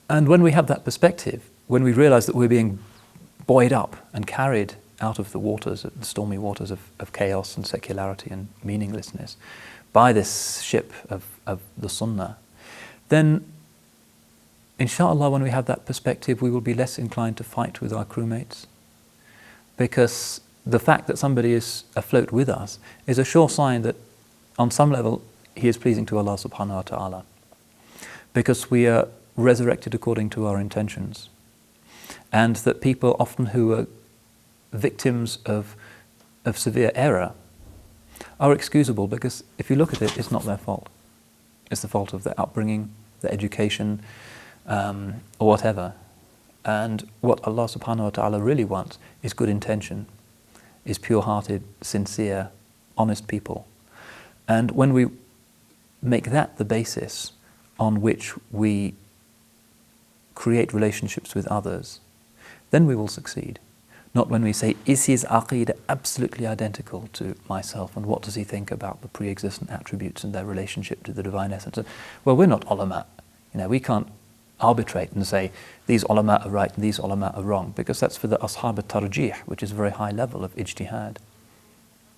And when we have that perspective, when we realize that we're being buoyed up and carried out of the waters, the stormy waters of chaos and secularity and meaninglessness by this ship of the Sunnah, then inshallah, when we have that perspective, we will be less inclined to fight with our crewmates, because the fact that somebody is afloat with us is a sure sign that on some level he is pleasing to Allah subhanahu wa ta'ala, because we are resurrected according to our intentions, and that people often who are victims of severe error are excusable, because if you look at it, it's not their fault. It's the fault of their upbringing, their education, or whatever. And what Allah subhanahu wa ta'ala really wants is good intention, is pure-hearted, sincere, honest people. And when we make that the basis on which we create relationships with others, then we will succeed. Not when we say, is his aqeedah absolutely identical to myself, and what does he think about the pre-existent attributes and their relationship to the divine essence? Well, we're not ulama. We can't arbitrate and say, these ulama are right and these ulama are wrong, because that's for the ashab al-tarjih, which is a very high level of ijtihad.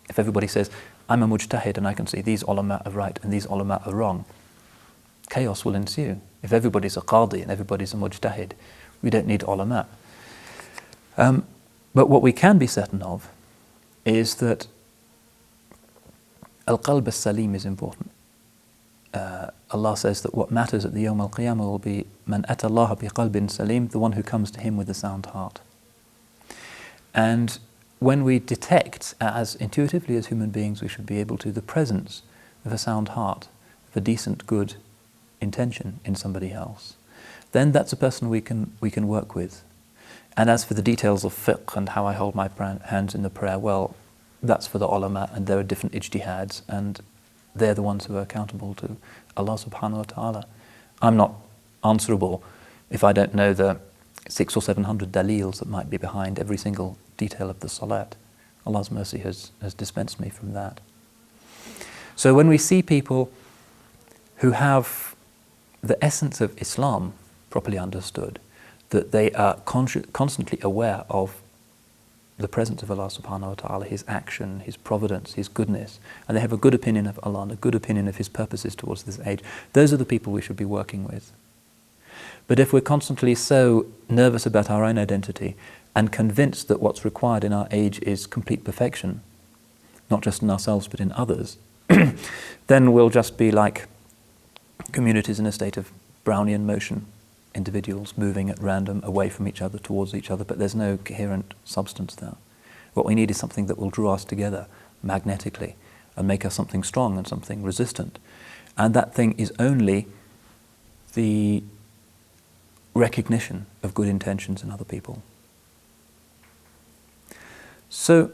If everybody says, I'm a mujtahid and I can say these ulama are right and these ulama are wrong, chaos will ensue. If everybody's a qadi and everybody's a mujtahid, we don't need ulama. But what we can be certain of is that al-qalb al-salim is important. Allah says that what matters at the Yawm al-Qiyamah will be man ata Allah bi qalbin salim, the one who comes to him with a sound heart. And when we detect, as intuitively as human beings we should be able to, the presence of a sound heart, of a decent, good intention in somebody else, then that's a person we can work with. And as for the details of fiqh and how I hold my hands in the prayer, well, that's for the ulama, and there are different ijtihads, and they're the ones who are accountable to Allah subhanahu wa ta'ala. I'm not answerable if I don't know the 600 or 700 dalils that might be behind every single detail of the salat. Allah's mercy has dispensed me from that. So when we see people who have the essence of Islam properly understood, that they are constantly aware of the presence of Allah subhanahu wa ta'ala, His action, His providence, His goodness, and they have a good opinion of Allah and a good opinion of His purposes towards this age, those are the people we should be working with. But if we're constantly so nervous about our own identity and convinced that what's required in our age is complete perfection, not just in ourselves but in others, then we'll just be like communities in a state of Brownian motion, individuals moving at random away from each other, towards each other, but there's no coherent substance there. What we need is something that will draw us together magnetically and make us something strong and something resistant. And that thing is only the recognition of good intentions in other people. So